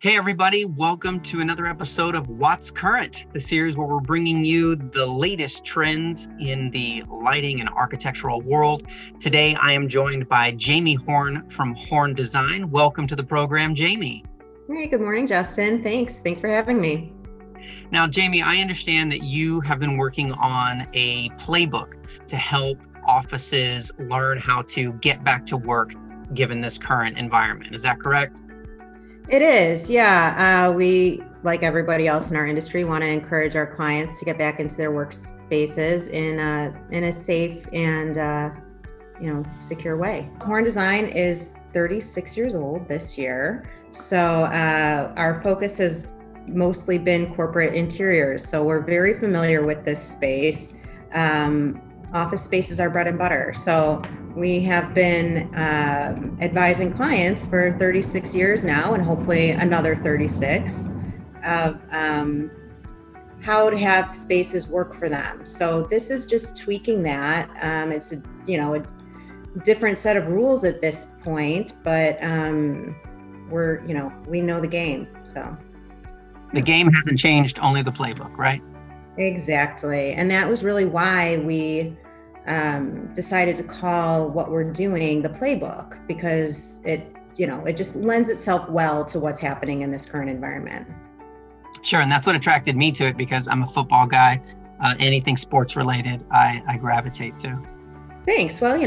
Hey, everybody, welcome to another episode of What's Current, the series where we're bringing you the latest trends in the lighting and architectural world. Today, I am joined by Jamie Horn from Horn Design. Welcome to the program, Jamie. Hey, good morning, Justin. Thanks for having me. Now, Jamie, I understand that you have been working on a playbook to help offices learn how to get back to work given this current environment. Is that correct? It is, yeah. We, like everybody else in our industry, want to encourage our clients to get back into their workspaces in a safe and secure way. Horn Design is 36 years old this year, so our focus has mostly been corporate interiors. So we're very familiar with this space. Office space is our bread and butter. So we have been advising clients for 36 years now, and hopefully another 36, of how to have spaces work for them. So this is just tweaking that. It's a different set of rules at this point, but we know the game. So the game hasn't changed, only the playbook, right? Exactly. And that was really why we decided to call what we're doing the playbook, because it just lends itself well to what's happening in this current environment. Sure. And that's what attracted me to it, because I'm a football guy. Anything sports related, I gravitate to. Thanks. Well,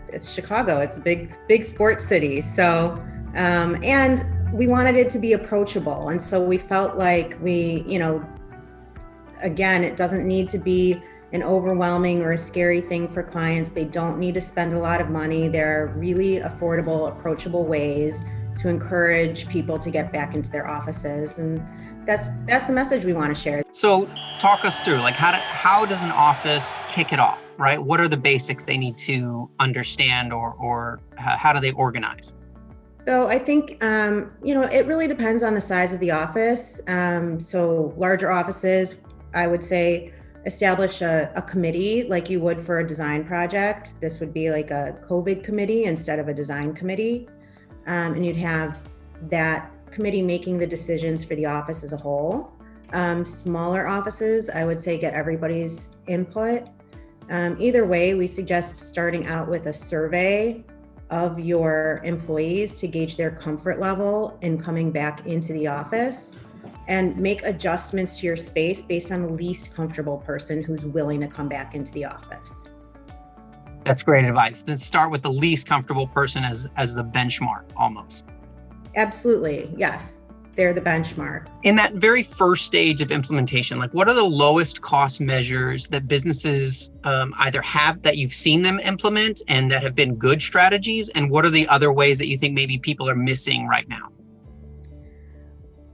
it's Chicago. It's a big sports city. So, and we wanted it to be approachable. And so we felt like again, it doesn't need to be an overwhelming or a scary thing for clients. They don't need to spend a lot of money. There are really affordable, approachable ways to encourage people to get back into their offices. And that's the message we want to share. So talk us through, how does an office kick it off, right? What are the basics they need to understand, or how do they organize? So I think, it really depends on the size of the office. So larger offices, I would say, establish a committee like you would for a design project. This would be like a COVID committee instead of a design committee. And you'd have that committee making the decisions for the office as a whole. Smaller offices, I would say, get everybody's input. Either way, we suggest starting out with a survey of your employees to gauge their comfort level in coming back into the office, and make adjustments to your space based on the least comfortable person who's willing to come back into the office. That's great advice. Let's start with the least comfortable person as the benchmark, almost. Absolutely, yes. They're the benchmark. In that very first stage of implementation, what are the lowest cost measures that businesses either have that you've seen them implement and that have been good strategies? And what are the other ways that you think maybe people are missing right now?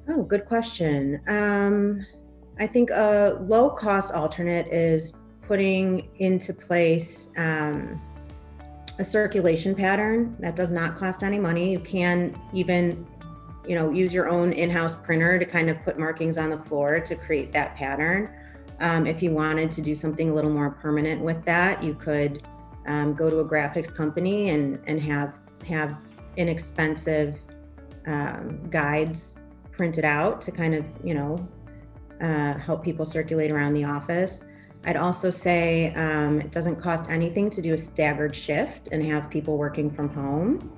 Oh, good question. I think a low cost alternate is putting into place a circulation pattern that does not cost any money. You can even use your own in-house printer to kind of put markings on the floor to create that pattern. If you wanted to do something a little more permanent with that, you could go to a graphics company and have inexpensive guides printed out to kind of, help people circulate around the office. I'd also say it doesn't cost anything to do a staggered shift and have people working from home,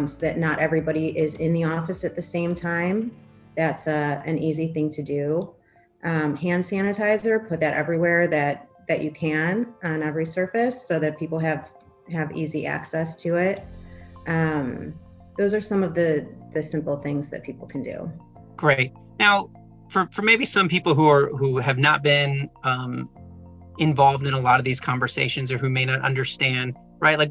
so that not everybody is in the office at the same time. That's an easy thing to do. Hand sanitizer, put that everywhere that you can on every surface so that people have easy access to it. Those are some of the simple things that people can do. Great. Now, for maybe some people who have not been involved in a lot of these conversations, or who may not understand, right?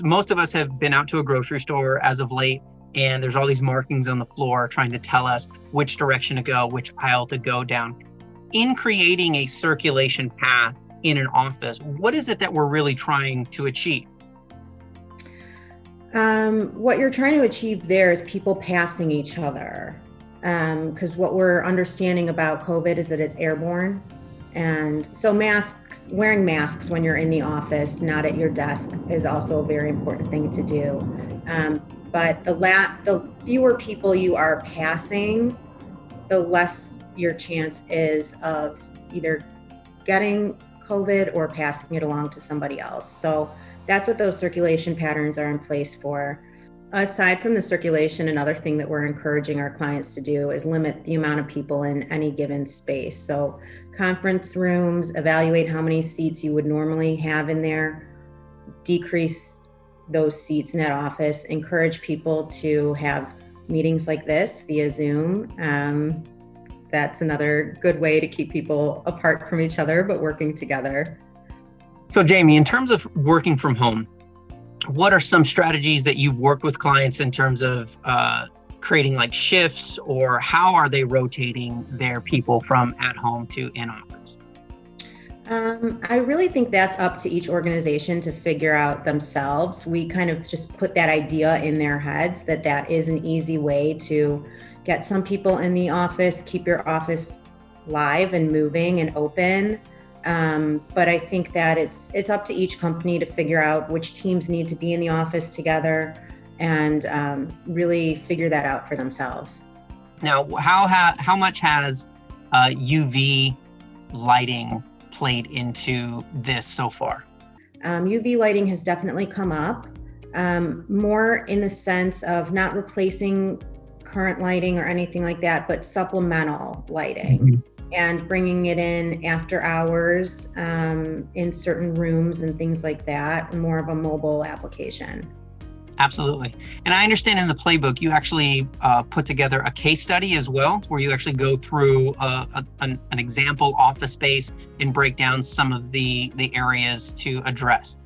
Most of us have been out to a grocery store as of late, and there's all these markings on the floor trying to tell us which direction to go, which aisle to go down. In creating a circulation path in an office, what is it that we're really trying to achieve? What you're trying to achieve there is people passing each other. Because what we're understanding about COVID is that it's airborne. And so wearing masks when you're in the office, not at your desk, is also a very important thing to do. but the fewer people you are passing, the less your chance is of either getting COVID or passing it along to somebody else. So that's what those circulation patterns are in place for. Aside from the circulation, another thing that we're encouraging our clients to do is limit the amount of people in any given space. So conference rooms, evaluate how many seats you would normally have in there, decrease those seats in that office, encourage people to have meetings like this via Zoom. That's another good way to keep people apart from each other, but working together. So Jamie, in terms of working from home, what are some strategies that you've worked with clients in terms of creating like shifts, or how are they rotating their people from at home to in office? I really think that's up to each organization to figure out themselves. We kind of just put that idea in their heads that is an easy way to get some people in the office, keep your office live and moving and open. But I think that it's up to each company to figure out which teams need to be in the office together and really figure that out for themselves. Now, how much has UV lighting played into this so far? UV lighting has definitely come up, more in the sense of not replacing current lighting or anything like that, but supplemental lighting. Mm-hmm. And bringing it in after hours in certain rooms and things like that, more of a mobile application. Absolutely. And I understand in the Playbook, you actually put together a case study as well, where you actually go through an example office space and break down some of the areas to address.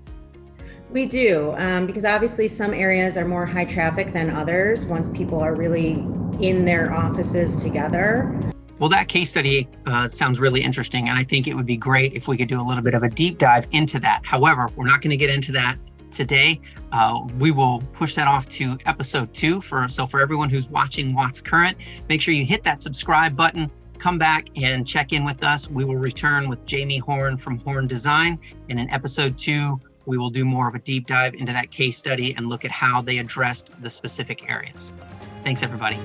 We do, because obviously some areas are more high traffic than others once people are really in their offices together. Well, that case study sounds really interesting, and I think it would be great if we could do a little bit of a deep dive into that. However, we're not going to get into that today. We will push that off to episode 2. So for everyone who's watching What's Current, make sure you hit that subscribe button, come back and check in with us. We will return with Jamie Horn from Horn Design, and in episode 2, we will do more of a deep dive into that case study and look at how they addressed the specific areas. Thanks, everybody.